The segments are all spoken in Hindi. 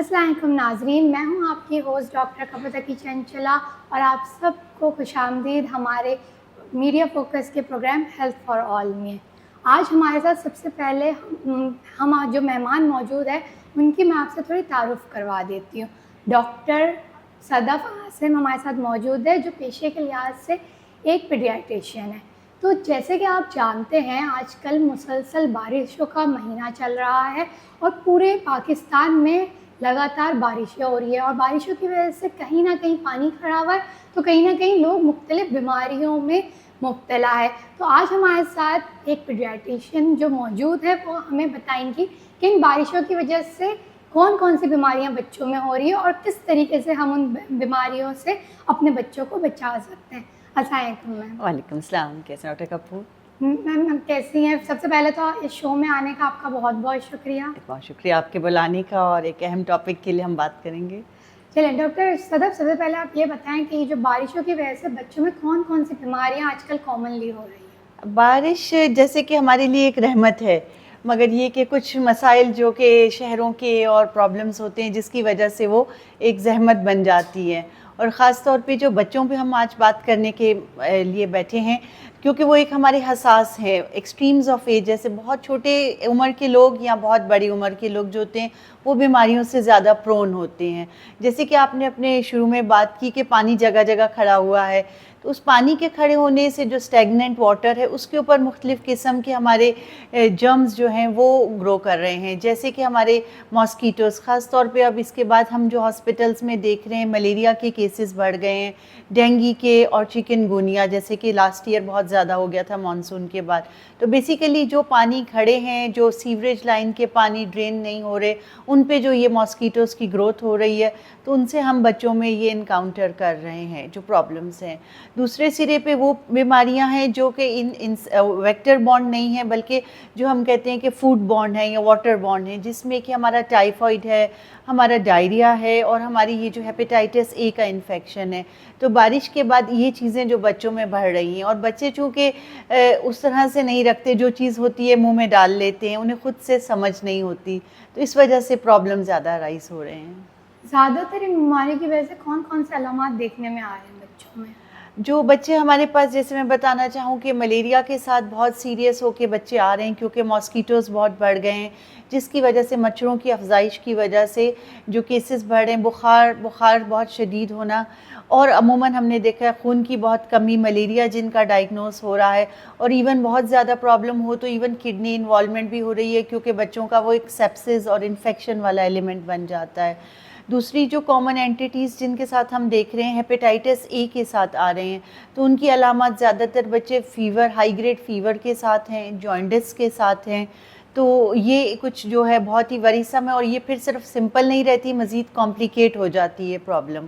अस्सलाम वालेकुम नाज़रीन, मैं हूं आपकी होस्ट डॉक्टर कबीर चंचला और आप सबको खुशामदीद हमारे मीडिया फोकस के प्रोग्राम हेल्थ फॉर ऑल में। आज हमारे साथ सबसे पहले हम जो मेहमान मौजूद है उनकी मैं आपसे थोड़ी तारुफ़ करवा देती हूँ। डॉक्टर सदफ़ आसिम हमारे साथ मौजूद है, जो पेशे के लिहाज से एक पीडियाट्रिशियन है। तो जैसे कि आप जानते हैं, आजकल मुसलसल बारिशों का महीना चल रहा है और पूरे पाकिस्तान में लगातार बारिशें हो रही है और बारिशों की वजह से कहीं ना कहीं पानी खड़ा हुआ है, तो कहीं ना कहीं लोग मुख्तलिफ बीमारियों में मुब्तला है। तो आज हमारे साथ एक पीडियाट्रिशियन जो मौजूद है, वो हमें बताएंगी कि इन बारिशों की वजह से कौन कौन सी बीमारियां बच्चों में हो रही है और किस तरीके से हम उन बीमारियों से अपने बच्चों को बचा सकते हैं। अस्सलाम वालेकुम मैम। वालेकुम सलाम। कैसे डॉक्टर कपूर? मैम कैसी हैं? सबसे पहले तो इस शो में आने का आपका बहुत बहुत शुक्रिया। बहुत शुक्रिया आपके बुलाने का, और एक अहम टॉपिक के लिए हम बात करेंगे। चलिए डॉक्टर सदफ, सबसे पहले आप ये बताएं कि जो बारिशों की वजह से बच्चों में कौन कौन सी बीमारियां आजकल कॉमनली हो रही हैं? बारिश जैसे कि हमारे लिए एक रहमत है, मगर ये कि कुछ मसाइल जो कि शहरों के और प्रॉब्लम्स होते हैं जिसकी वजह से वो एक ज़हमत बन जाती है। और ख़ास तौर पे जो बच्चों पे हम आज बात करने के लिए बैठे हैं, क्योंकि वो एक हमारे हसास है। एक्सट्रीम्स ऑफ एज, जैसे बहुत छोटे उम्र के लोग या बहुत बड़ी उम्र के लोग जो होते हैं, वो बीमारियों से ज़्यादा प्रोन होते हैं। जैसे कि आपने अपने शुरू में बात की कि पानी जगह जगह खड़ा हुआ है, तो उस पानी के खड़े होने से जो स्टैगनेंट वाटर है उसके ऊपर मुख्तलिफ़ किस्म के हमारे जर्म्स जो हैं वो ग्रो कर रहे हैं। जैसे कि हमारे मॉस्कीटोज़, ख़ास तौर पे अब इसके बाद हम जो हॉस्पिटल्स में देख रहे हैं, मलेरिया के केसेस बढ़ गए हैं, डेंगू के और चिकनगुनिया, जैसे कि लास्ट ईयर बहुत ज़्यादा हो गया था मानसून के बाद। तो बेसिकली जो पानी खड़े हैं, जो सीवरेज लाइन के पानी ड्रेन नहीं हो रहे, उन पे जो ये मॉस्कीटोज़ की ग्रोथ हो रही है, तो उनसे हम बच्चों में ये इनकाउंटर कर रहे हैं जो प्रॉब्लम्स हैं। दूसरे सिरे पे वो बीमारियां हैं जो कि इन वेक्टर बॉन्ड नहीं है, बल्कि जो हम कहते हैं कि फूड बॉन्ड है या वाटर बॉन्ड है, जिसमें कि हमारा टाइफाइड है, हमारा डायरिया है और हमारी ये जो हेपेटाइटिस ए का इन्फेक्शन है। तो बारिश के बाद ये चीज़ें जो बच्चों में बढ़ रही हैं, और बच्चे चूँकि उस तरह से नहीं रखते, जो चीज़ होती है मुंह में डाल लेते हैं, उन्हें खुद से समझ नहीं होती, तो इस वजह से प्रॉब्लम ज़्यादा राइज हो रहे हैं। ज़्यादातर इन बीमारी की वजह से कौन कौन से अलामात देखने में आ रहे हैं बच्चों में? जो बच्चे हमारे पास, जैसे मैं बताना चाहूँ कि मलेरिया के साथ बहुत सीरियस होके बच्चे आ रहे हैं, क्योंकि मॉस्कीटोज़ बहुत बढ़ गए हैं, जिसकी वजह से मच्छरों की अफजाइश की वजह से जो केसेस बढ़ रहे हैं, बुखार बहुत शदीद होना, और अमूमन हमने देखा है खून की बहुत कमी, मलेरिया जिनका डायग्नोस हो रहा है, और इवन बहुत ज़्यादा प्रॉब्लम हो तो इवन किडनी इन्वॉल्वमेंट भी हो रही है, क्योंकि बच्चों का वो एक सेप्सिस और इन्फेक्शन वाला एलिमेंट बन जाता है। दूसरी जो कॉमन एंटिटीज़ जिनके साथ हम देख रहे हैं, हेपेटाइटिस ए के साथ आ रहे हैं, तो उनकी अलामत ज़्यादातर बच्चे फीवर, हाई ग्रेड फीवर के साथ हैं, जॉन्डिस के साथ हैं। तो ये कुछ जो है बहुत ही वरीसम है, और ये फिर सिर्फ सिंपल नहीं रहती, मज़ीद कॉम्प्लिकेट हो जाती है प्रॉब्लम।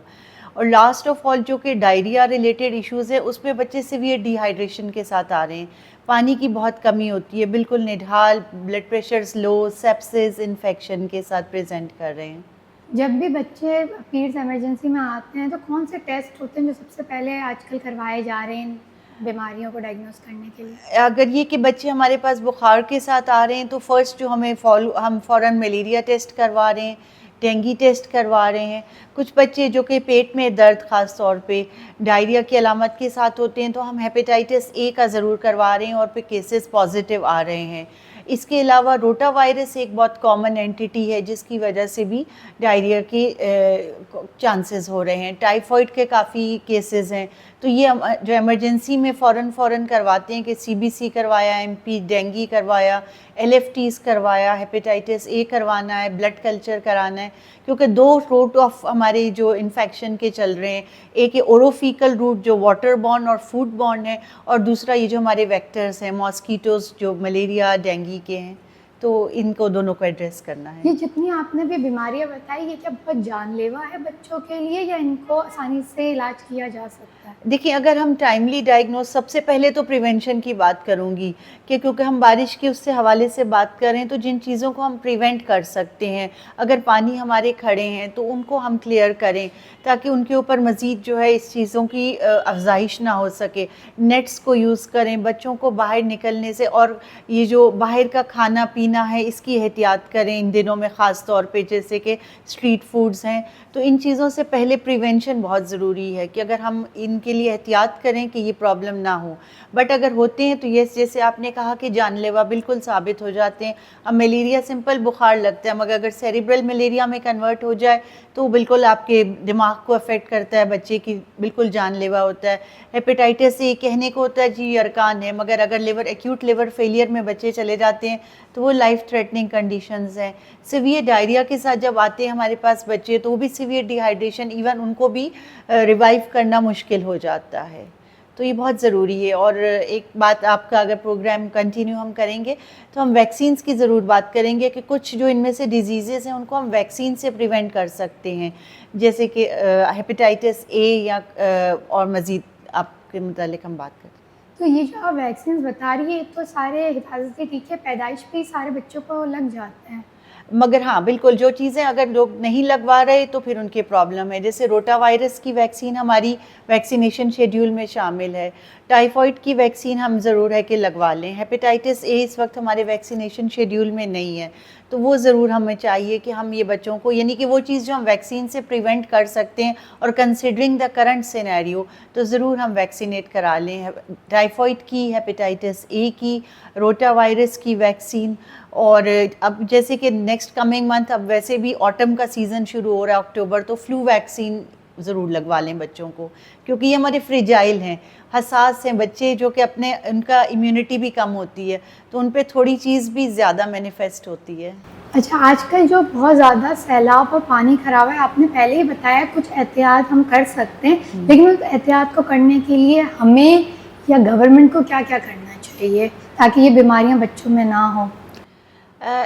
और लास्ट ऑफ ऑल जो कि डायरिया रिलेटेड इश्यूज़ है, उसमें बच्चे सीवियर डिहाइड्रेशन के साथ आ रहे हैं, पानी की बहुत कमी होती है, बिल्कुल निढाल, ब्लड प्रेशर्स लो, सेप्सिस इन्फेक्शन के साथ प्रेजेंट कर रहे हैं। जब भी बच्चे पीड्स इमरजेंसी में आते हैं, तो कौन से टेस्ट होते हैं जो सबसे पहले आजकल करवाए जा रहे हैं बीमारियों को डायग्नोस करने के लिए? अगर ये कि बच्चे हमारे पास बुखार के साथ आ रहे हैं, तो फर्स्ट जो हम फ़ौरन मलेरिया टेस्ट करवा रहे हैं, डेंगू टेस्ट करवा रहे हैं। कुछ बच्चे जो कि पेट में दर्द, ख़ास तौर पे डायरिया की अलामत के साथ होते हैं, तो हम हेपेटाइटिस ए का ज़रूर करवा रहे हैं, और फिर केसेस पॉजिटिव आ रहे हैं। इसके अलावा रोटा वायरस एक बहुत कॉमन एंटिटी है, जिसकी वजह से भी डायरिया के चांसेस हो रहे हैं। टाइफाइड के काफ़ी केसेस हैं, तो ये जो इमरजेंसी में फ़ौरन करवाते हैं कि सीबीसी करवाया, एमपी डेंगू करवाया, एलएफटीज़ करवाया, हेपेटाइटिस ए करवाना है, ब्लड कल्चर कराना है, क्योंकि दो रूट ऑफ हमारे जो इन्फेक्शन के चल रहे हैं, एक ओरोफिकल रूट जो वाटर बॉर्न और फूड बॉर्न है, और दूसरा ये जो हमारे वेक्टर्स हैं, मॉस्कीटोज़ जो मलेरिया डेंगू के हैं, तो इनको दोनों को एड्रेस करना है। ये जितनी आपने भी बीमारियां बताई, ये क्या बहुत जानलेवा है बच्चों के लिए, या इनको आसानी से इलाज किया जा सकता है? देखिए, अगर हम टाइमली डायग्नोज, सबसे पहले तो प्रिवेंशन की बात करूँगी कि क्योंकि हम बारिश के उससे हवाले से बात करें तो जिन चीज़ों को हम प्रिवेंट कर सकते हैं, अगर पानी हमारे खड़े हैं तो उनको हम क्लियर करें ताकि उनके ऊपर मज़ीद जो है इस चीज़ों की अफजाइश ना हो सके। नेट्स को यूज़ करें, बच्चों को बाहर निकलने से, और ये जो बाहर का खाना पीना है इसकी एहतियात करें इन दिनों में ख़ास तौर पे, जैसे कि स्ट्रीट फूड्स हैं। तो इन चीज़ों से पहले प्रिवेंशन बहुत ज़रूरी है कि अगर हम इनके लिए एहतियात करें कि ये प्रॉब्लम ना हो। बट अगर होते हैं तो ये जैसे आपने कहा कि जानलेवा बिल्कुल साबित हो जाते हैं। अब मलेरिया सिंपल बुखार लगता है, मगर अगर सेरिब्रल मलेरिया में कन्वर्ट हो जाए तो बिल्कुल आपके दिमाग को अफेक्ट करता है, बच्चे की बिल्कुल जानलेवा होता है। हेपेटाइटिस ए कहने को होता है जी अरकान है, मगर अगर एक्यूट लिवर फेलियर में बच्चे चले जाते हैं तो वो लाइफ थ्रेटनिंग कंडीशंस हैं। सिवियर डायरिया के साथ जब आते हैं हमारे पास बच्चे तो वो भी सिवियर डिहाइड्रेशन, इवन उनको भी रिवाइव करना मुश्किल हो जाता है। तो ये बहुत ज़रूरी है। और एक बात, आपका अगर प्रोग्राम कंटिन्यू हम करेंगे तो हम वैक्सीन्स की ज़रूर बात करेंगे कि कुछ जो इनमें से डिजीज़ेज़ हैं उनको हम वैक्सीन से प्रिवेंट कर सकते हैं, जैसे कि हेपेटाइटिस ए या और मज़ीद आपके मुतालिक हम बात करते हैं। तो ये जो आप वैक्सीन बता रही है तो सारे हिफाजती टीके पैदाइश पे ही सारे बच्चों को लग जाते हैं? मगर हाँ, बिल्कुल जो चीज़ें अगर लोग नहीं लगवा रहे तो फिर उनके प्रॉब्लम है। जैसे रोटा वायरस की वैक्सीन हमारी वैक्सीनेशन शेड्यूल में शामिल है। टाइफॉइड की वैक्सीन हम ज़रूर है कि लगवा लें। हेपेटाइटिस ए इस वक्त हमारे वैक्सीनेशन शेड्यूल में नहीं है, तो वो ज़रूर हमें चाहिए कि हम ये बच्चों को, यानी कि वो चीज़ जो हम वैक्सीन से प्रिवेंट कर सकते हैं और कंसिडरिंग द करंट सिनेरियो, तो ज़रूर हम वैक्सीनेट करा लें। टाइफॉइड की, हेपेटाइटिस ए की, रोटा वायरस की वैक्सीन। और अब जैसे कि नेक्स्ट कमिंग मंथ, अब वैसे भी ऑटम का सीज़न शुरू हो रहा है अक्टूबर, तो फ्लू वैक्सीन ज़रूर लगवा लें बच्चों को, क्योंकि ये हमारे फ्रिजाइल हैं, हसास हैं बच्चे, जो कि अपने उनका इम्यूनिटी भी कम होती है, तो उन पे थोड़ी चीज़ भी ज़्यादा मैनिफेस्ट होती है। अच्छा, आजकल जो बहुत ज़्यादा सैलाब और पानी खराब है, आपने पहले ही बताया कुछ एहतियात हम कर सकते हैं, लेकिन उस एहतियात को करने के लिए हमें या गवर्नमेंट को क्या क्या करना चाहिए ताकि ये बीमारियां बच्चों में ना हो?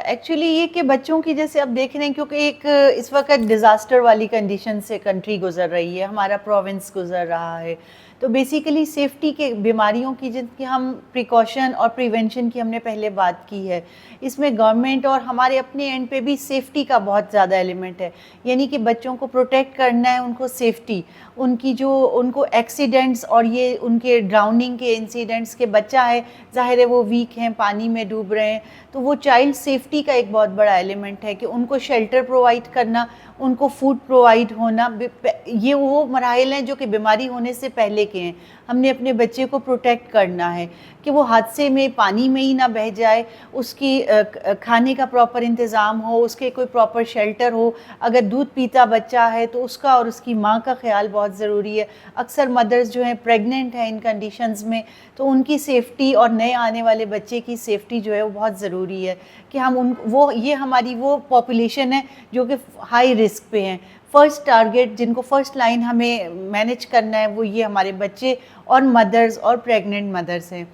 एक्चुअली ये कि बच्चों की, जैसे अब देख रहे हैं, क्योंकि एक इस वक्त डिज़ास्टर वाली कंडीशन से कंट्री गुजर रही है, हमारा प्रोविंस गुजर रहा है, तो बेसिकली सेफ्टी के बीमारियों की जिनकी हम प्रिकॉशन और प्रिवेंशन की हमने पहले बात की है, इसमें गवर्नमेंट और हमारे अपने एंड पे भी सेफ्टी का बहुत ज़्यादा एलिमेंट है। यानी कि बच्चों को प्रोटेक्ट करना है, उनको सेफ्टी, उनकी जो उनको एक्सीडेंट्स और ये उनके ड्राउनिंग के इंसिडेंट्स के, बच्चा है ज़ाहिर है वो वीक हैं, पानी में डूब रहे हैं, तो वो चाइल्ड सेफ्टी का एक बहुत बड़ा एलिमेंट है कि उनको शेल्टर प्रोवाइड करना, उनको फूड प्रोवाइड होना। ये वो मराहिल हैं जो कि बीमारी होने से पहले के हैं। हमने अपने बच्चे को प्रोटेक्ट करना है कि वो हादसे में पानी में ही ना बह जाए, उसकी खाने का प्रॉपर इंतज़ाम हो, उसके कोई प्रॉपर शेल्टर हो। अगर दूध पीता बच्चा है तो उसका और उसकी माँ का ख्याल बहुत ज़रूरी है। अक्सर मदर्स जो हैं प्रेग्नेंट हैं इन कंडीशंस में, तो उनकी सेफ़्टी और नए आने वाले बच्चे की सेफ़्टी जो है वो बहुत ज़रूरी है कि हम ये हमारी वो पॉपुलेशन है जो कि हाई रिस्क पे हैं। फ़र्स्ट टारगेट जिनको फ़र्स्ट लाइन हमें मैनेज करना है वो ये हमारे बच्चे और मदर्स और प्रेग्नेंट मदर्स हैं,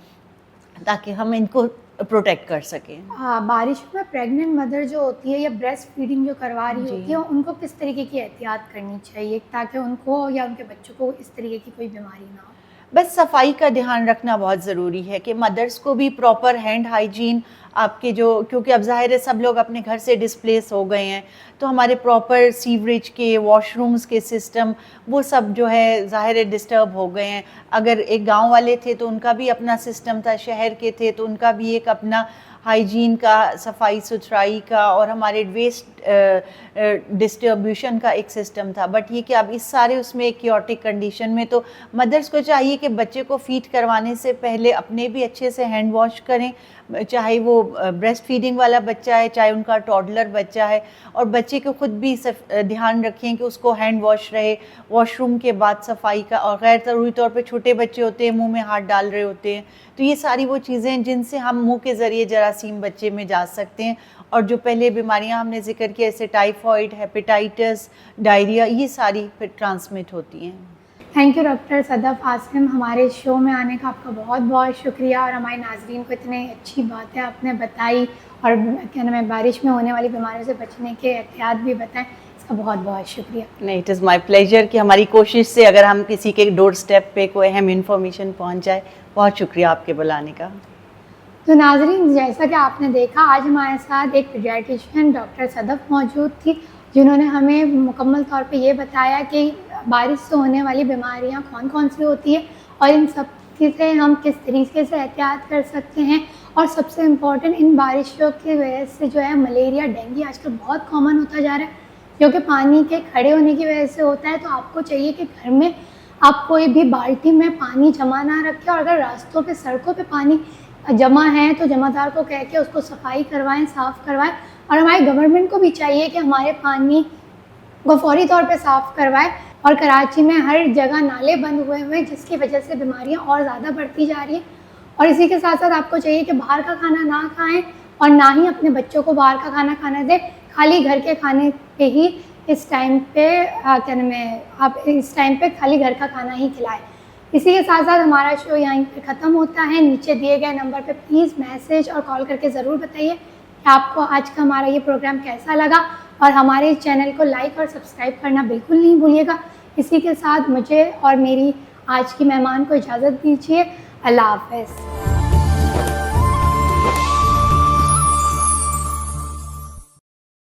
ताकि हम इनको प्रोटेक्ट कर सकें। हाँ, बारिश में प्रेग्नेंट मदर जो होती है या ब्रेस्ट फीडिंग जो करवा रही जी। होती है, उनको किस तरीके की एहतियात करनी चाहिए ताकि उनको या उनके बच्चों को इस तरीके की कोई बीमारी ना हो? बस सफाई का ध्यान रखना बहुत ज़रूरी है कि मदर्स को भी प्रॉपर हैंड हाइजीन, आपके जो, क्योंकि अब ज़ाहिर है सब लोग अपने घर से डिस्प्लेस हो गए हैं, तो हमारे प्रॉपर सीवरेज के, वॉशरूम्स के सिस्टम, वो सब जो है ज़ाहिर है डिस्टर्ब हो गए हैं। अगर एक गांव वाले थे तो उनका भी अपना सिस्टम था, शहर के थे तो उनका भी एक अपना हाइजीन का, सफाई सुथराई का और हमारे वेस्ट डिस्ट्रीब्यूशन का एक सिस्टम था। बट ये कि अब इस सारे उसमें एक क्योटिक कंडीशन में, तो मदर्स को चाहिए कि बच्चे को फीड करवाने से पहले अपने भी अच्छे से हैंड वॉश करें, चाहे वो ब्रेस्ट फीडिंग वाला बच्चा है, चाहे उनका टॉडलर बच्चा है, और बच्चे को खुद भी ध्यान रखें कि उसको हैंड वॉश रहे, वॉशरूम के बाद सफाई का। और गैर ज़रूरी तौर पे छोटे बच्चे होते हैं मुंह में हाथ डाल रहे होते हैं, तो ये सारी वो चीज़ें हैं जिनसे हम मुंह के ज़रिए जरासीम बच्चे में जा सकते हैं। और जो पहले बीमारियां हमने जिक्र किया, जैसे टाइफॉइड, हेपेटाइटिस, डायरिया, ये सारी फिर ट्रांसमिट होती हैं। Thank you doctor Sadaf Asim, हमारे शो में आने का आपका बहुत बहुत शुक्रिया, और हमारे नाजरीन को इतनी अच्छी बातें आपने बताई और क्या नाम है, बारिश में होने वाली बीमारियों से बचने के एहतियात भी बताएं। आपका बहुत बहुत शुक्रिया। नहीं, इट इज़ माय प्लेजर कि हमारी कोशिश से अगर हम किसी के डोर स्टेप पे कोई अहम इन्फॉर्मेशन पहुंच जाए। बहुत शुक्रिया आपके बुलाने का। तो नाजरीन, जैसा कि आपने देखा, आज हमारे साथ एक पीडियाट्रिशियन डॉक्टर सदफ मौजूद थी, जिन्होंने हमें मुकम्मल तौर पे ये बताया कि बारिश से होने वाली बीमारियां कौन कौन सी होती है और इन सब से हम किस तरीके से एहतियात कर सकते हैं। और सबसे इम्पॉर्टेंट, इन बारिशों की वजह से जो है मलेरिया, डेंगू आजकल बहुत कॉमन होता जा रहा है, जो कि पानी के खड़े होने की वजह से होता है। तो आपको चाहिए कि घर में आप कोई भी बाल्टी में पानी जमा ना रखें, और अगर रास्तों पे, सड़कों पे पानी जमा है तो जमादार को कह के उसको सफाई करवाएं, साफ़ करवाएं। और हमारी गवर्नमेंट को भी चाहिए कि हमारे पानी को फौरी तौर पे साफ़ करवाए। और कराची में हर जगह नाले बंद हुए हुए हैं, जिसकी वजह से बीमारियां और ज़्यादा बढ़ती जा रही हैं। और इसी के साथ साथ आपको चाहिए कि बाहर का खाना ना खाएं और ना ही अपने बच्चों को बाहर का खाना खाने दें। खाली घर के खाने पे ही इस टाइम पे क्या नाम है, आप इस टाइम पे खाली घर का खाना ही खिलाएं। इसी के साथ साथ हमारा शो यहीं पर ख़त्म होता है। नीचे दिए गए नंबर पे प्लीज़ मैसेज और कॉल करके ज़रूर बताइए कि आपको आज का हमारा ये प्रोग्राम कैसा लगा, और हमारे चैनल को लाइक और सब्सक्राइब करना बिल्कुल नहीं भूलिएगा। इसी के साथ मुझे और मेरी आज की मेहमान को इजाज़त दीजिए। अल्लाह हाफ़िज़।